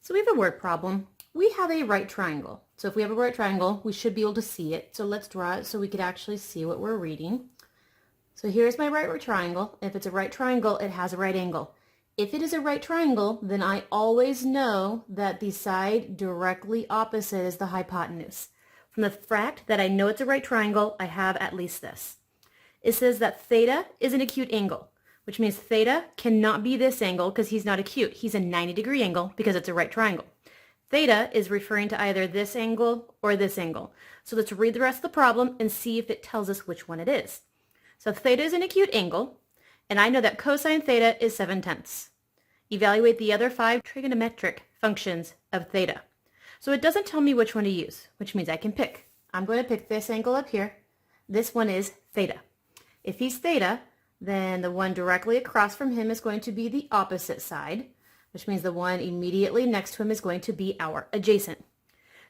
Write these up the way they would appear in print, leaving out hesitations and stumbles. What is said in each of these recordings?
So we have a word problem. We have a right triangle. So if we have a right triangle, we should be able to see it. So let's draw it so we could actually see what we're reading. So here's my right triangle. If it's a right triangle, it has a right angle. If it is a right triangle, then I always know that the side directly opposite is the hypotenuse. From the fact that I know it's a right triangle, I have at least this. It says that theta is an acute angle, which means theta cannot be this angle because he's not acute. He's a 90-degree angle because it's a right triangle. Theta is referring to either this angle or this angle. So let's read the rest of the problem and see if it tells us which one it is. So theta is an acute angle, and I know that cosine theta is 7/10. Evaluate the other 5 trigonometric functions of theta. So it doesn't tell me which one to use, which means I can pick. I'm going to pick this angle up here. This one is theta. If he's theta, then the one directly across from him is going to be the opposite side, which means the one immediately next to him is going to be our adjacent.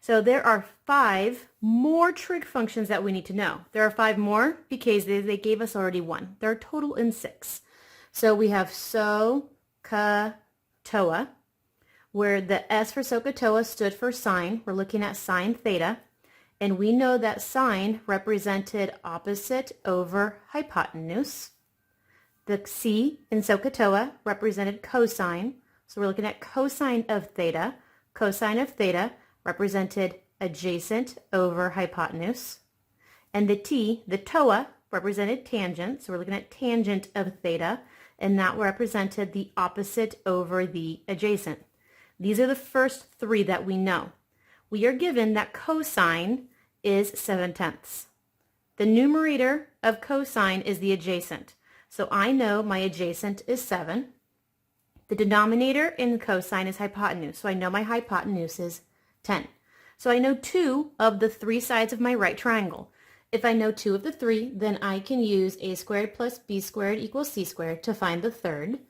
So there are 5 more trig functions that we need to know. There are 5 more because they gave us already 1. There are total in 6. So we have SOHCAHTOA, where the S for SOHCAHTOA stood for sine. We're looking at sine theta. And we know that sine represented opposite over hypotenuse. The C in SOHCAHTOA represented cosine. So we're looking at cosine of theta. Cosine of theta represented adjacent over hypotenuse. And the T, the TOA, represented tangent. So we're looking at tangent of theta. And that represented the opposite over the adjacent. These are the first 3 that we know. We are given that cosine is 7/10. The numerator of cosine is the adjacent. So I know my adjacent is 7. The denominator in cosine is hypotenuse. So I know my hypotenuse is 10. So I know 2 of the 3 sides of my right triangle. If I know 2 of the 3, then I can use a squared plus b squared equals c squared to find the third.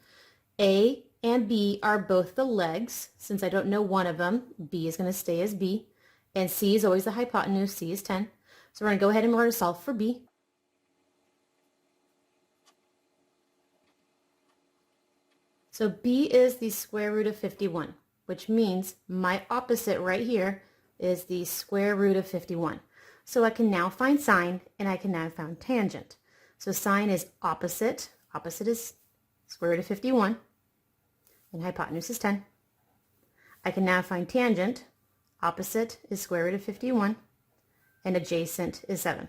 A and b are both the legs. Since I don't know one of them, b is going to stay as b. And c is always the hypotenuse. C is 10. So we're going to go ahead and we're going to solve for b. So b is the square root of 51, which means my opposite right here is the square root of 51. So I can now find sine, and I can now find tangent. So sine is opposite. Opposite is square root of 51, and hypotenuse is 10. I can now find tangent. Opposite is square root of 51, and adjacent is 7.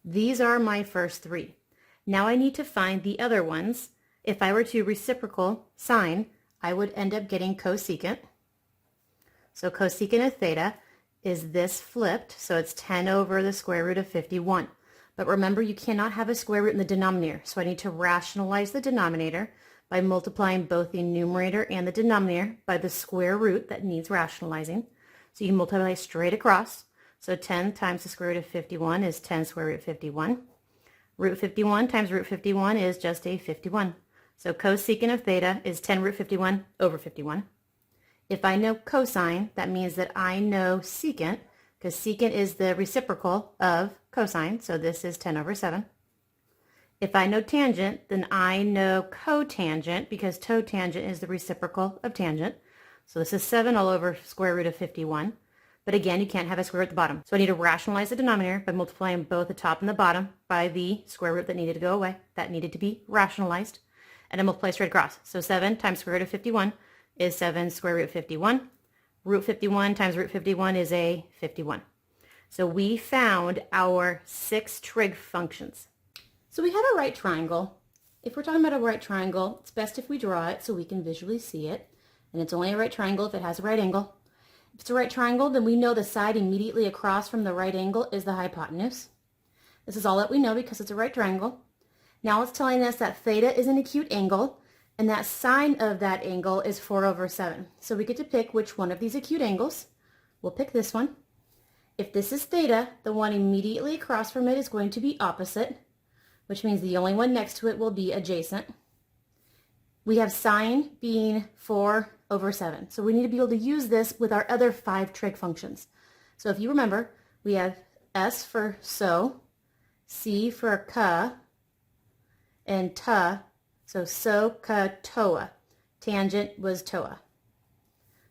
These are my first 3. Now I need to find the other ones. If I were to reciprocal sine, I would end up getting cosecant. So cosecant of theta is this flipped, so it's 10 over the square root of 51. But remember, you cannot have a square root in the denominator, so I need to rationalize the denominator by multiplying both the numerator and the denominator by the square root that needs rationalizing. So you can multiply straight across. So 10 times the square root of 51 is 10 square root 51. Root 51 times root 51 is just a 51. So cosecant of theta is 10 root 51 over 51. If I know cosine, that means that I know secant, because secant is the reciprocal of cosine, so this is 10 over 7. If I know tangent, then I know cotangent, because cotangent is the reciprocal of tangent. So this is 7 all over square root of 51. But again, you can't have a square root at the bottom. So I need to rationalize the denominator by multiplying both the top and the bottom by the square root that needed to go away. That needed to be rationalized. And I multiply straight across. So 7 times square root of 51 is 7 square root 51. Root 51 times root 51 is a 51. So we found our 6 trig functions. So we had a right triangle. If we're talking about a right triangle, it's best if we draw it so we can visually see it. And it's only a right triangle if it has a right angle. If it's a right triangle, then we know the side immediately across from the right angle is the hypotenuse. This is all that we know because it's a right triangle. Now it's telling us that theta is an acute angle, and that sine of that angle is 4 over 7. So we get to pick which one of these acute angles. We'll pick this one. If this is theta, the one immediately across from it is going to be opposite, which means the only one next to it will be adjacent. We have sine being 4 over 7. So we need to be able to use this with our other 5 trig functions. So if you remember, we have S for so, C for ka, and ta. So SOHCAHTOA. Tangent was TOA.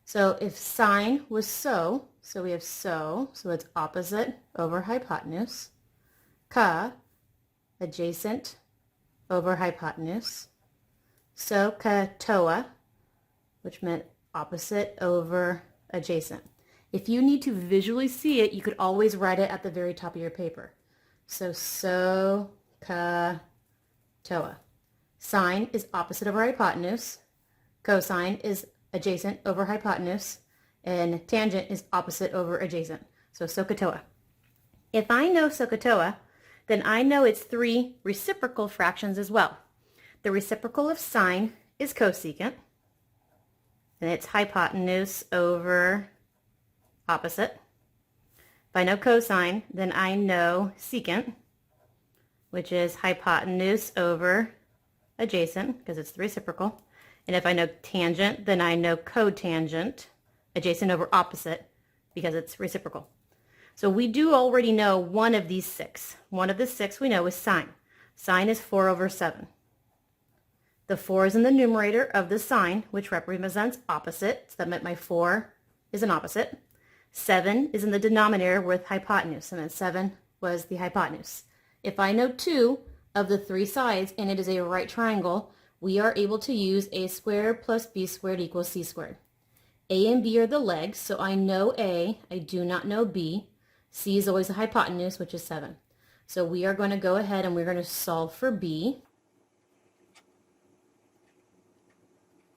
So if sine was so we have so it's opposite over hypotenuse. Ca, adjacent over hypotenuse. SOHCAHTOA, which meant opposite over adjacent. If you need to visually see it, you could always write it at the very top of your paper. So SOHCAHTOA. Sine is opposite over hypotenuse. Cosine is adjacent over hypotenuse. And tangent is opposite over adjacent. So SOHCAHTOA. If I know SOHCAHTOA, then I know its three reciprocal fractions as well. The reciprocal of sine is cosecant, and it's hypotenuse over opposite. If I know cosine, then I know secant, which is hypotenuse over adjacent, because it's the reciprocal. And if I know tangent, then I know cotangent, adjacent over opposite, because it's reciprocal. So we do already know one of these six. One of the six we know is sine. Sine is 4 over 7. The 4 is in the numerator of the sine, which represents opposite. So that meant my 4 is an opposite. 7 is in the denominator with hypotenuse, and then 7 was the hypotenuse. If I know 2 of the 3 sides and it is a right triangle, we are able to use a squared plus b squared equals c squared. A and b are the legs, so I know A, I do not know B. C is always the hypotenuse, which is 7. So we are going to go ahead and we're going to solve for B.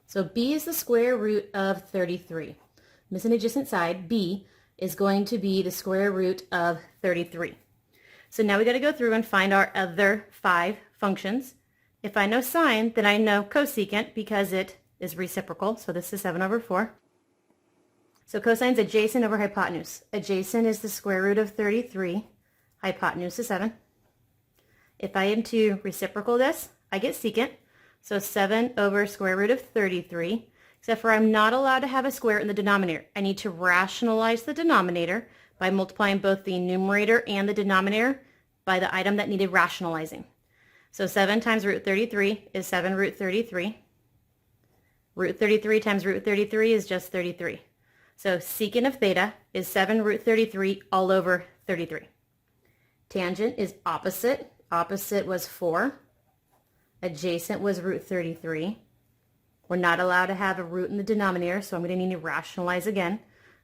So B is the square root of 33. Miss an adjacent side, B is going to be the square root of 33. So now we got to go through and find our other 5 functions. If I know sine, then I know cosecant because it is reciprocal. So this is 7 over 4. So cosine's adjacent over hypotenuse. Adjacent is the square root of 33. Hypotenuse is 7. If I am to reciprocal this, I get secant. So 7 over square root of 33, except for I'm not allowed to have a square in the denominator. I need to rationalize the denominator by multiplying both the numerator and the denominator by the item that needed rationalizing. So 7 times root 33 is 7 root 33. Root 33 times root 33 is just 33. So secant of theta is 7 root 33 all over 33. Tangent is opposite. Opposite was 4. Adjacent was root 33. We're not allowed to have a root in the denominator, so I'm going to need to rationalize again.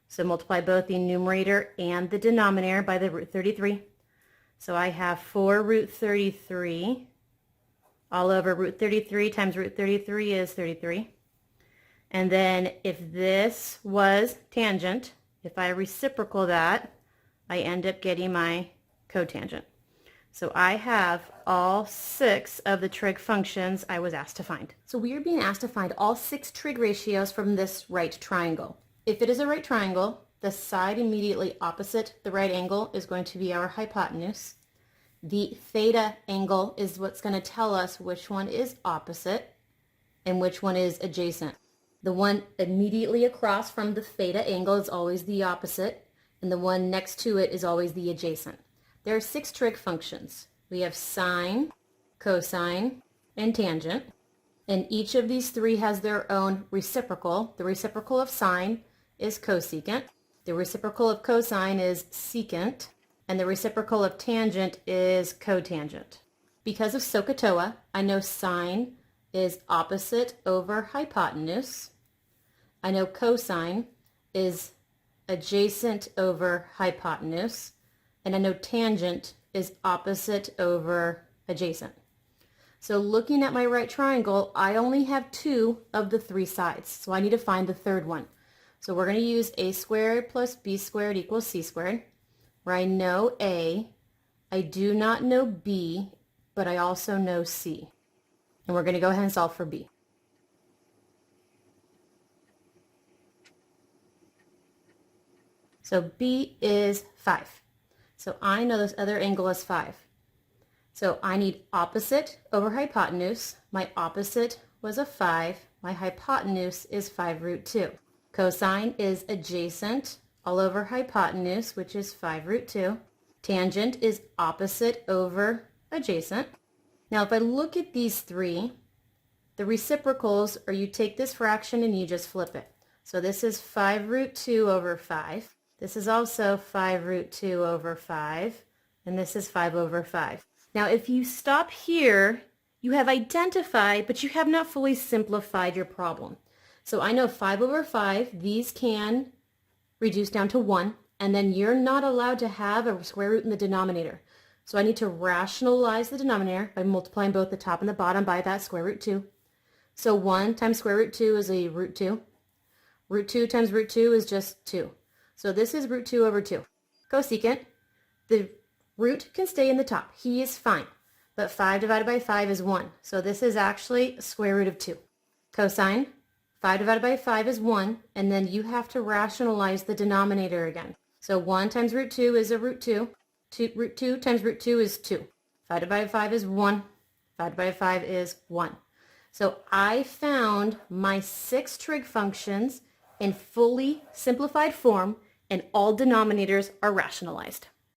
So multiply both the numerator and the denominator by the root 33. So I have 4 root 33 all over root 33 times root 33 is 33. And then if this was tangent, if I reciprocal that, I end up getting my cotangent. So I have all 6 of the trig functions I was asked to find. So we are being asked to find all 6 trig ratios from this right triangle. If it is a right triangle, the side immediately opposite the right angle is going to be our hypotenuse. The theta angle is what's going to tell us which one is opposite and which one is adjacent. The one immediately across from the theta angle is always the opposite, and the one next to it is always the adjacent. There are 6 trig functions. We have sine, cosine, and tangent. And each of these 3 has their own reciprocal. The reciprocal of sine is cosecant. The reciprocal of cosine is secant. And the reciprocal of tangent is cotangent. Because of SOHCAHTOA, I know sine is opposite over hypotenuse. I know cosine is adjacent over hypotenuse. And I know tangent is opposite over adjacent. So looking at my right triangle, I only have 2 of the 3 sides. So I need to find the third one. So we're going to use a squared plus b squared equals c squared, where I know a, I do not know b, but I also know c. And we're going to go ahead and solve for b. So b is 5. So I know this other angle is 5. So I need opposite over hypotenuse. My opposite was a 5. My hypotenuse is 5 root 2. Cosine is adjacent all over hypotenuse, which is 5 root 2. Tangent is opposite over adjacent. Now if I look at these 3, the reciprocals are you take this fraction and you just flip it. So this is 5 root 2 over 5. This is also 5 root 2 over 5. And this is 5 over 5. Now if you stop here, you have identified, but you have not fully simplified your problem. So I know 5 over 5, these can reduce down to 1, and then you're not allowed to have a square root in the denominator. So I need to rationalize the denominator by multiplying both the top and the bottom by that square root 2. So 1 times square root 2 is a root 2. Root 2 times root 2 is just 2. So this is root 2 over 2. Cosecant, the root can stay in the top. He is fine. But 5 divided by 5 is 1. So this is actually square root of 2. Cosine, 5 divided by 5 is 1. And then you have to rationalize the denominator again. So 1 times root 2 is a root 2. Root 2 times root 2 is 2. 5 divided by 5 is 1. 5 divided by 5 is 1. So I found my 6 trig functions in fully simplified form, and all denominators are rationalized.